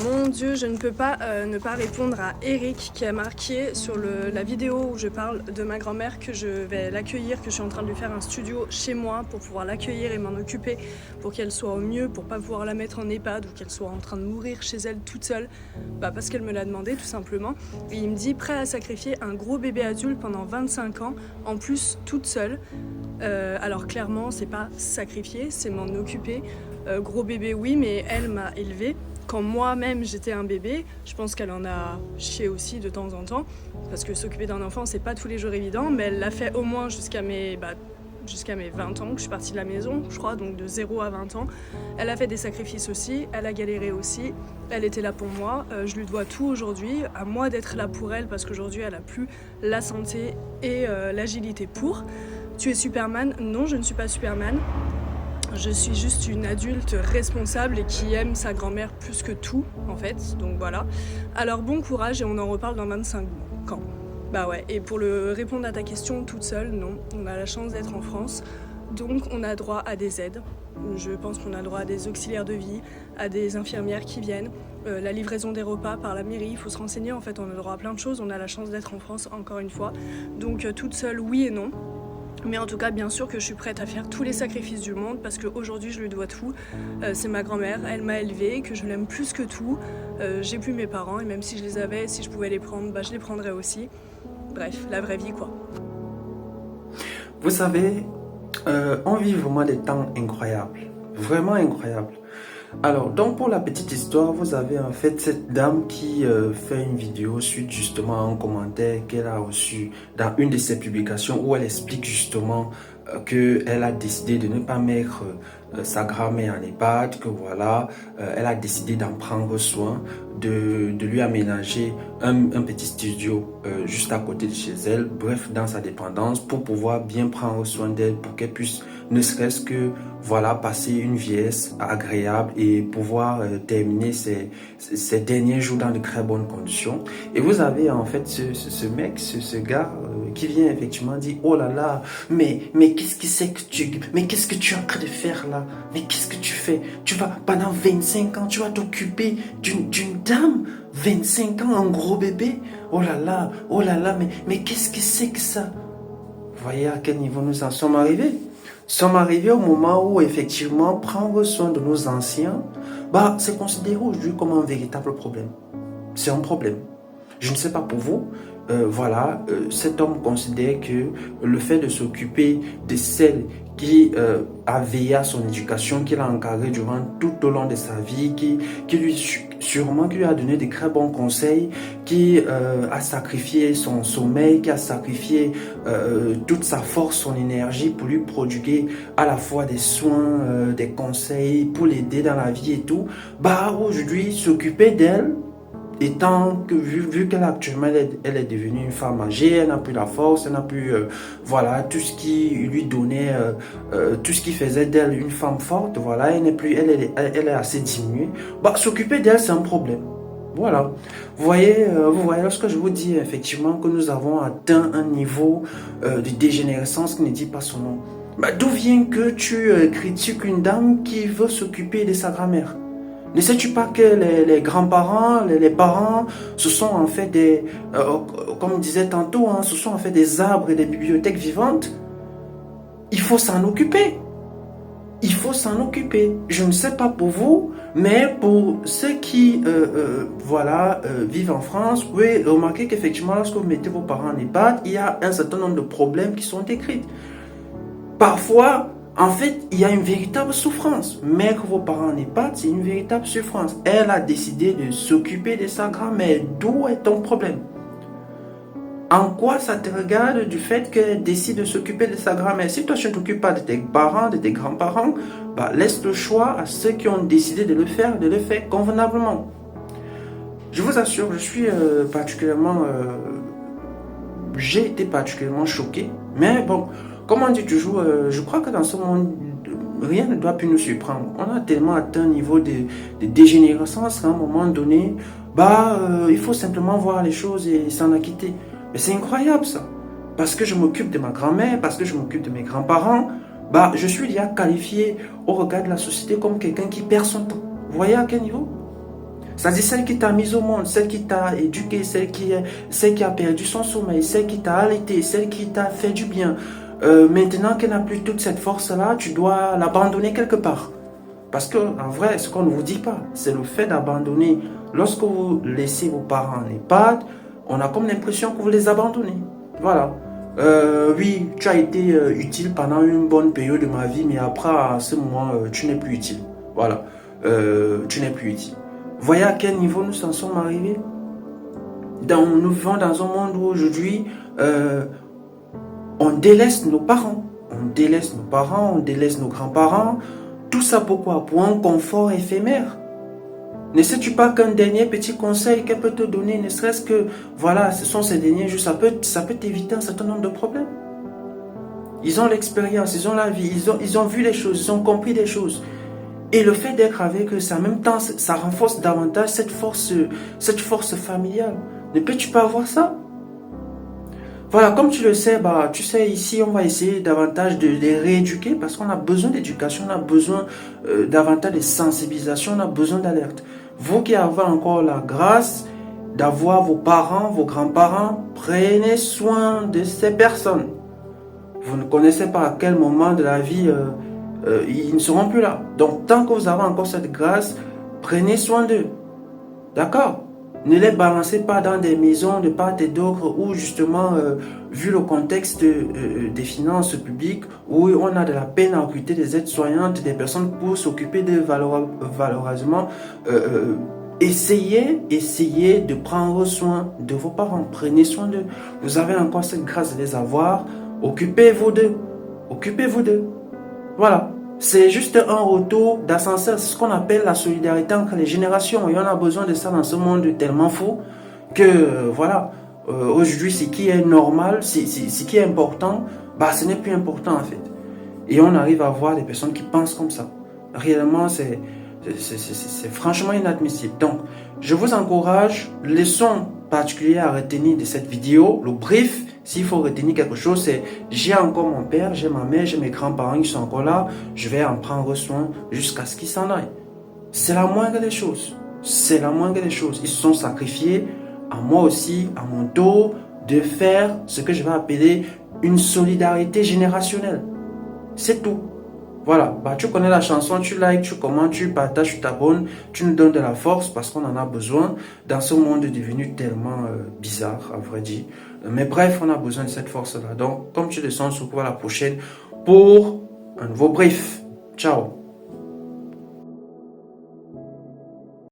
Mon Dieu, je ne peux pas ne pas répondre à Eric qui a marqué sur la vidéo où je parle de ma grand-mère que je vais l'accueillir, que je suis en train de lui faire un studio chez moi pour pouvoir l'accueillir et m'en occuper pour qu'elle soit au mieux, pour pas pouvoir la mettre en EHPAD ou qu'elle soit en train de mourir chez elle toute seule, parce qu'elle me l'a demandé tout simplement. Et il me dit prêt à sacrifier un gros bébé adulte pendant 25 ans, en plus toute seule. Alors clairement, c'est pas sacrifier, c'est m'en occuper. Gros bébé oui, mais elle m'a élevée. Quand moi-même j'étais un bébé, je pense qu'elle en a chié aussi de temps en temps, parce que s'occuper d'un enfant c'est pas tous les jours évident, mais elle l'a fait au moins jusqu'à mes 20 ans que je suis partie de la maison, je crois, donc de 0 à 20 ans. Elle a fait des sacrifices aussi, elle a galéré aussi, elle était là pour moi, je lui dois tout aujourd'hui, à moi d'être là pour elle, parce qu'aujourd'hui elle a plus la santé et l'agilité pour. Tu es Superman? Non, je ne suis pas Superman. Je suis juste une adulte responsable et qui aime sa grand-mère plus que tout, en fait, donc voilà. Alors bon courage et on en reparle dans 25 ans. Quand? Bah ouais, et pour répondre à ta question toute seule, non, on a la chance d'être en France, donc on a droit à des aides. Je pense qu'on a droit à des auxiliaires de vie, à des infirmières qui viennent, la livraison des repas par la mairie, il faut se renseigner, en fait, on a droit à plein de choses, on a la chance d'être en France, encore une fois. Donc toute seule, oui et non. Mais en tout cas, bien sûr que je suis prête à faire tous les sacrifices du monde parce qu'aujourd'hui, je lui dois tout. C'est ma grand-mère, elle m'a élevée, que je l'aime plus que tout. J'ai plus mes parents et même si je les avais, si je pouvais les prendre, je les prendrais aussi. Bref, la vraie vie, quoi. Vous savez, on vit vraiment des temps incroyables, vraiment incroyables. Alors, donc pour la petite histoire, vous avez en fait cette dame qui fait une vidéo suite justement à un commentaire qu'elle a reçu dans une de ses publications où elle explique justement qu'elle a décidé de ne pas mettre sa grand-mère en EHPAD, que voilà, elle a décidé d'en prendre soin, de lui aménager un petit studio juste à côté de chez elle, bref, dans sa dépendance, pour pouvoir bien prendre soin d'elle, pour qu'elle puisse ne serait-ce que voilà, passer une vieillesse agréable et pouvoir terminer ses derniers jours dans de très bonnes conditions. Et vous avez en fait ce mec, ce gars qui vient effectivement dire oh là là, mais qu'est-ce que c'est que qu'est-ce que tu es en train de faire là? Mais qu'est-ce que tu fais? Tu vas pendant 25 ans, tu vas t'occuper d'une dame? 25 ans, un gros bébé? Oh là là, mais qu'est-ce que c'est que ça? Vous voyez à quel niveau nous en sommes arrivés? Sommes arrivés au moment où effectivement prendre soin de nos anciens, c'est considéré aujourd'hui comme un véritable problème. C'est un problème. Je ne sais pas pour vous, cet homme considère que le fait de s'occuper de celle qui a veillé à son éducation, qui l'a encadré durant tout au long de sa vie, qui lui a donné de très bons conseils, qui a sacrifié son sommeil, qui a sacrifié toute sa force, son énergie pour lui prodiguer à la fois des soins, des conseils, pour l'aider dans la vie et tout, aujourd'hui s'occuper d'elle, étant que vu qu'elle actuellement elle est devenue une femme âgée, elle n'a plus la force, elle n'a plus tout ce qui lui donnait tout ce qui faisait d'elle une femme forte, voilà, elle n'est plus, elle est assez diminuée. S'occuper d'elle c'est un problème. Voilà. Vous voyez lorsque je vous dis effectivement que nous avons atteint un niveau de dégénérescence qui ne dit pas son nom. D'où vient que tu critiques une dame qui veut s'occuper de sa grand-mère? Ne sais-tu pas que les grands-parents, les parents, ce sont en fait comme on disait tantôt, ce sont en fait des arbres et des bibliothèques vivantes. Il faut s'en occuper. Il faut s'en occuper. Je ne sais pas pour vous, mais pour ceux qui vivent en France, vous pouvez remarquer qu'effectivement, lorsque vous mettez vos parents en EHPAD, il y a un certain nombre de problèmes qui sont décrits. Parfois, en fait, il y a une véritable souffrance. Mettre vos parents en EHPAD, c'est une véritable souffrance. Elle a décidé de s'occuper de sa grand-mère. D'où est ton problème? En quoi ça te regarde du fait qu'elle décide de s'occuper de sa grand-mère? Si toi, tu ne t'occupes pas de tes parents, de tes grands-parents, laisse le choix à ceux qui ont décidé de le faire convenablement. Je vous assure, j'ai été particulièrement choqué. Mais bon, comme on dit toujours, je crois que dans ce monde, rien ne doit plus nous surprendre. On a tellement atteint un niveau de dégénérescence qu'à un moment donné, il faut simplement voir les choses et s'en acquitter. Mais c'est incroyable ça. Parce que je m'occupe de ma grand-mère, parce que je m'occupe de mes grands-parents, je suis déjà qualifié au regard de la société comme quelqu'un qui perd son temps. Vous voyez à quel niveau? C'est-à-dire celle qui t'a mise au monde, celle qui t'a éduqué, celle qui a perdu son sommeil, celle qui t'a allaité, celle qui t'a fait du bien. Maintenant qu'elle n'a plus toute cette force-là, tu dois l'abandonner quelque part. Parce que, en vrai, ce qu'on ne vous dit pas, c'est le fait d'abandonner. Lorsque vous laissez vos parents en EHPAD, on a comme l'impression que vous les abandonnez. Voilà. Oui, tu as été utile pendant une bonne période de ma vie, mais après, à ce moment, tu n'es plus utile. Voilà. Tu n'es plus utile. Voyez à quel niveau nous en sommes arrivés. Nous vivons dans un monde où aujourd'hui, on délaisse nos parents. On délaisse nos parents, on délaisse nos grands-parents. Tout ça pourquoi? Pour un confort éphémère. Ne sais-tu pas qu'un dernier petit conseil qu'elle peut te donner, ne serait-ce que, voilà, ce sont ces derniers jours, ça peut t'éviter un certain nombre de problèmes. Ils ont l'expérience, ils ont la vie, ils ont vu les choses, ils ont compris des choses. Et le fait d'être avec eux, en même temps, ça renforce davantage cette force familiale. Ne peux-tu pas voir ça? Voilà, comme tu le sais, tu sais, ici, on va essayer davantage de les rééduquer parce qu'on a besoin d'éducation, on a besoin davantage de sensibilisation, on a besoin d'alerte. Vous qui avez encore la grâce d'avoir vos parents, vos grands-parents, prenez soin de ces personnes. Vous ne connaissez pas à quel moment de la vie ils ne seront plus là. Donc, tant que vous avez encore cette grâce, prenez soin d'eux. D'accord? Ne les balancez pas dans des maisons de part et d'autre où justement, vu le contexte des finances publiques, où on a de la peine à recruter des aides-soignantes, des personnes pour s'occuper de valeureusement, essayez de prendre soin de vos parents. Prenez soin d'eux. Vous avez encore cette grâce de les avoir. Occupez-vous d'eux. Occupez-vous d'eux. Voilà. C'est juste un retour d'ascenseur, c'est ce qu'on appelle la solidarité entre les générations. Et on a besoin de ça dans ce monde tellement fou que, voilà, aujourd'hui, ce qui est normal, ce qui est important, ce n'est plus important en fait. Et on arrive à voir des personnes qui pensent comme ça. Réellement, c'est franchement inadmissible. Donc, je vous encourage, leçon particulière à retenir de cette vidéo, le brief. S'il faut retenir quelque chose, c'est j'ai encore mon père, j'ai ma mère, j'ai mes grands-parents qui sont encore là. Je vais en prendre soin jusqu'à ce qu'ils s'en aillent. C'est la moindre des choses. C'est la moindre des choses. Ils se sont sacrifiés, à moi aussi, à mon tour, de faire ce que je vais appeler une solidarité générationnelle. C'est tout. Voilà, tu connais la chanson, tu likes, tu commentes, tu partages, tu t'abonnes, tu nous donnes de la force parce qu'on en a besoin dans ce monde devenu tellement bizarre, à vrai dire. Mais bref, on a besoin de cette force-là. Donc, comme tu le sens, on se retrouve à la prochaine pour un nouveau brief. Ciao.